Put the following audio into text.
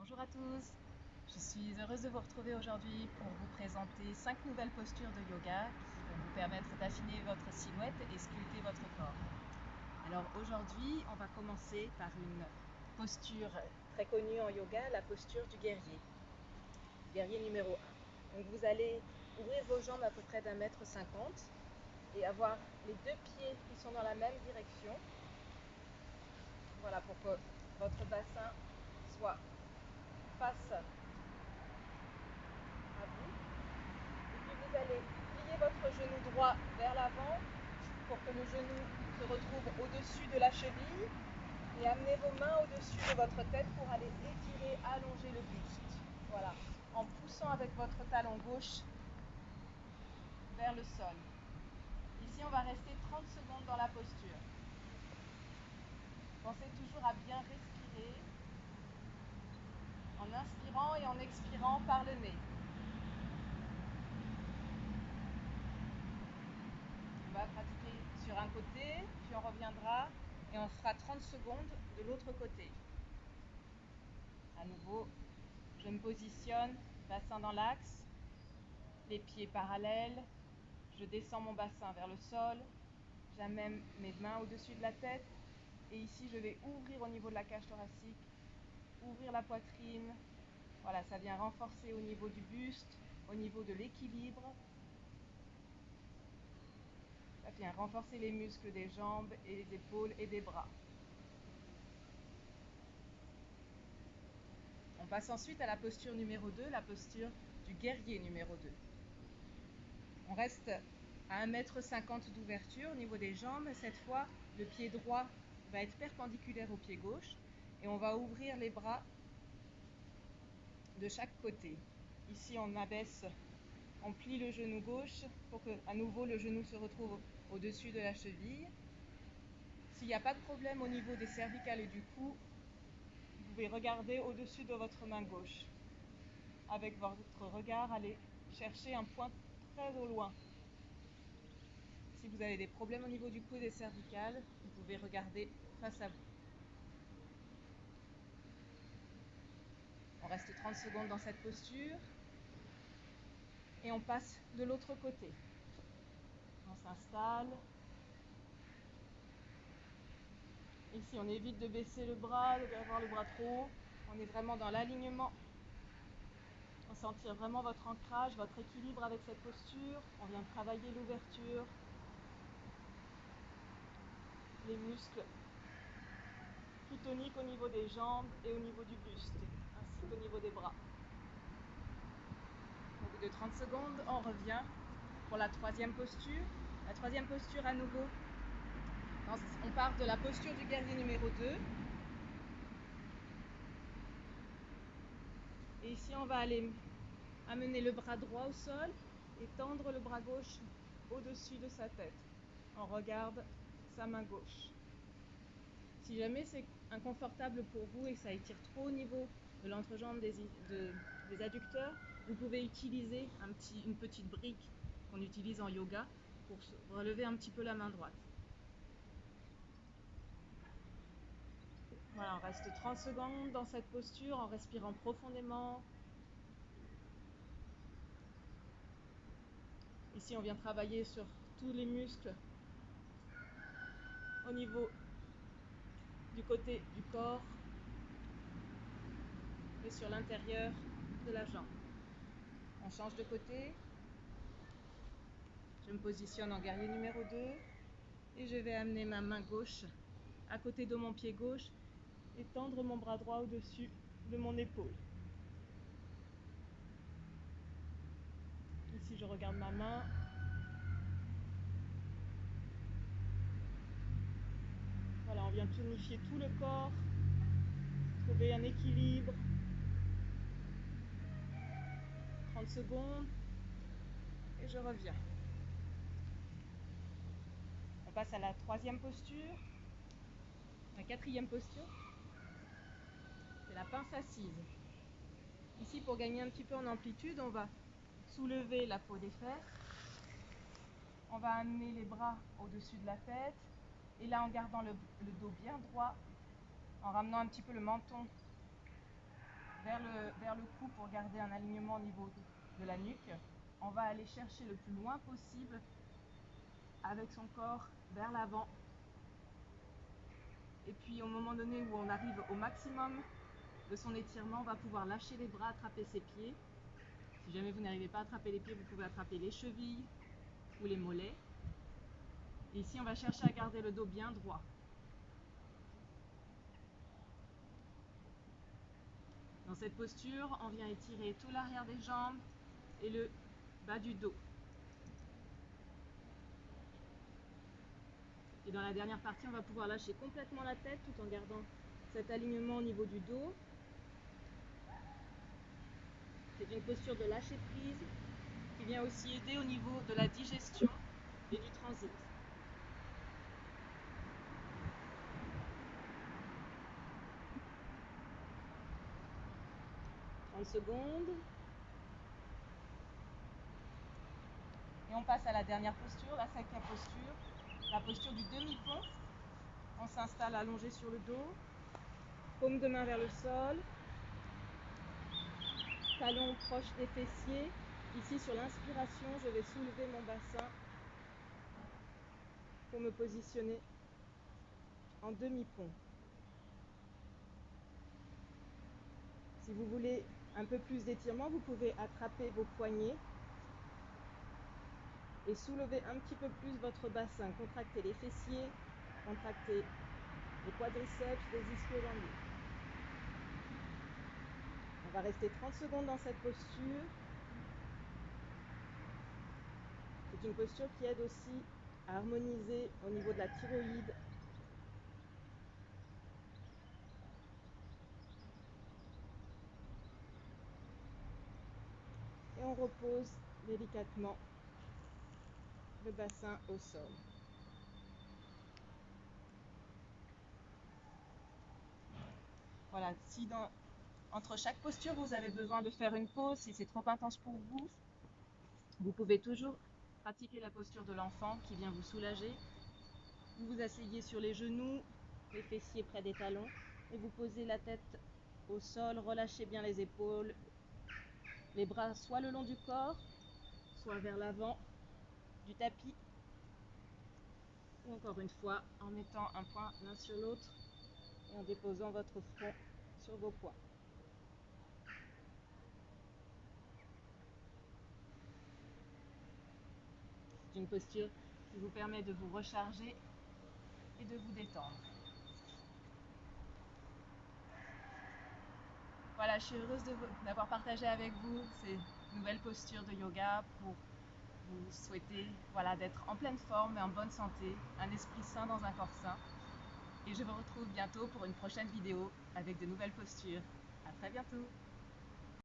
Bonjour à tous, je suis heureuse de vous retrouver aujourd'hui pour vous présenter 5 nouvelles postures de yoga qui vont vous permettre d'affiner votre silhouette et sculpter votre corps. Alors aujourd'hui, on va commencer par une posture très connue en yoga, la posture du guerrier numéro 1. Donc vous allez ouvrir vos jambes à peu près d'1,50 m et avoir les deux pieds qui sont dans la même direction. Voilà, pour que votre bassin soit face à vous. Et puis vous allez plier votre genou droit vers l'avant pour que le genou se retrouve au-dessus de la cheville et amener vos mains au-dessus de votre tête pour aller étirer, allonger le buste. Voilà, en poussant avec votre talon gauche vers le sol. Ici, on va rester 30 secondes dans la posture. Pensez toujours à bien respirer en inspirant et en expirant par le nez. On va pratiquer sur un côté, puis on reviendra et on fera 30 secondes de l'autre côté. À nouveau, je me positionne, bassin dans l'axe, les pieds parallèles, je descends mon bassin vers le sol, j'amène mes mains au-dessus de la tête et ici je vais ouvrir au niveau de la cage thoracique, ouvrir la poitrine. Voilà, ça vient renforcer au niveau du buste, au niveau de l'équilibre. Ça vient renforcer les muscles des jambes et des épaules et des bras. On passe ensuite à la posture numéro 2, la posture du guerrier numéro 2. On reste à 1,50 m d'ouverture au niveau des jambes. Cette fois, le pied droit va être perpendiculaire au pied gauche et on va ouvrir les bras de chaque côté. Ici, on abaisse, on plie le genou gauche pour que à nouveau le genou se retrouve au-dessus de la cheville. S'il n'y a pas de problème au niveau des cervicales et du cou, vous pouvez regarder au-dessus de votre main gauche. Avec votre regard, allez chercher un point très au loin. Si vous avez des problèmes au niveau du cou et des cervicales, vous pouvez regarder face à vous. On reste 30 secondes dans cette posture et on passe de l'autre côté. On s'installe. Ici, on évite de baisser le bras, d'avoir le bras trop haut. On est vraiment dans l'alignement. On sentir vraiment votre ancrage, votre équilibre avec cette posture. On vient travailler l'ouverture, les muscles plus toniques au niveau des jambes et au niveau du buste, ainsi qu'au niveau des bras. Au bout de 30 secondes, on revient pour la troisième posture. La troisième posture, à nouveau, on part de la posture du guerrier numéro 2. Et ici, on va aller amener le bras droit au sol et tendre le bras gauche au-dessus de sa tête. On regarde sa main gauche. Si jamais c'est inconfortable pour vous et que ça étire trop au niveau de l'entrejambe des adducteurs, vous pouvez utiliser une petite brique qu'on utilise en yoga pour relever un petit peu la main droite. Voilà, on reste 30 secondes dans cette posture en respirant profondément. Ici, on vient travailler sur tous les muscles au niveau du côté du corps et sur l'intérieur de la jambe. On change de côté. Je me positionne en guerrier numéro 2 et je vais amener ma main gauche à côté de mon pied gauche et tendre mon bras droit au-dessus de mon épaule. Ici, je regarde ma main. Voilà, on vient tonifier tout le corps, trouver un équilibre. 30 secondes et je reviens. On passe à la troisième posture. La quatrième posture, c'est la pince assise. Ici, pour gagner un petit peu en amplitude, on va soulever la peau des fesses. On va amener les bras au-dessus de la tête. Et là, en gardant le dos bien droit, en ramenant un petit peu le menton vers le cou pour garder un alignement au niveau de la nuque. On va aller chercher le plus loin possible avec son corps vers l'avant. Et puis au moment donné où on arrive au maximum de son étirement, on va pouvoir lâcher les bras, attraper ses pieds. Si jamais vous n'arrivez pas à attraper les pieds, vous pouvez attraper les chevilles ou les mollets. Et ici, on va chercher à garder le dos bien droit. Dans cette posture, on vient étirer tout l'arrière des jambes et le bas du dos. Et dans la dernière partie, on va pouvoir lâcher complètement la tête tout en gardant cet alignement au niveau du dos. C'est une posture de lâcher prise qui vient aussi aider au niveau de la digestion et du transit. 30 secondes. Et on passe à la dernière posture, la cinquième posture, la posture du demi-pont. On s'installe allongé sur le dos, paume de main vers le sol, talons proches des fessiers. Ici, sur l'inspiration, je vais soulever mon bassin pour me positionner en demi-pont. Si vous voulez un peu plus d'étirement, vous pouvez attraper vos poignets et soulever un petit peu plus votre bassin. Contractez les fessiers, contractez les quadriceps, les ischio-jambiers. On va rester 30 secondes dans cette posture. C'est une posture qui aide aussi à harmoniser au niveau de la thyroïde. Et on repose délicatement le bassin au sol. Voilà, si entre chaque posture vous avez besoin de faire une pause, si c'est trop intense pour vous, vous pouvez toujours pratiquer la posture de l'enfant qui vient vous soulager. Vous vous asseyez sur les genoux, les fessiers près des talons et vous posez la tête au sol, relâchez bien les épaules, les bras soit le long du corps, soit vers l'avant du tapis. Et encore une fois, en mettant un point l'un sur l'autre et en déposant votre front sur vos poings. C'est une posture qui vous permet de vous recharger et de vous détendre. Voilà, je suis heureuse d'avoir partagé avec vous ces nouvelles postures de yoga pour vous souhaiter d'être en pleine forme et en bonne santé, un esprit sain dans un corps sain. Et je vous retrouve bientôt pour une prochaine vidéo avec de nouvelles postures. À très bientôt!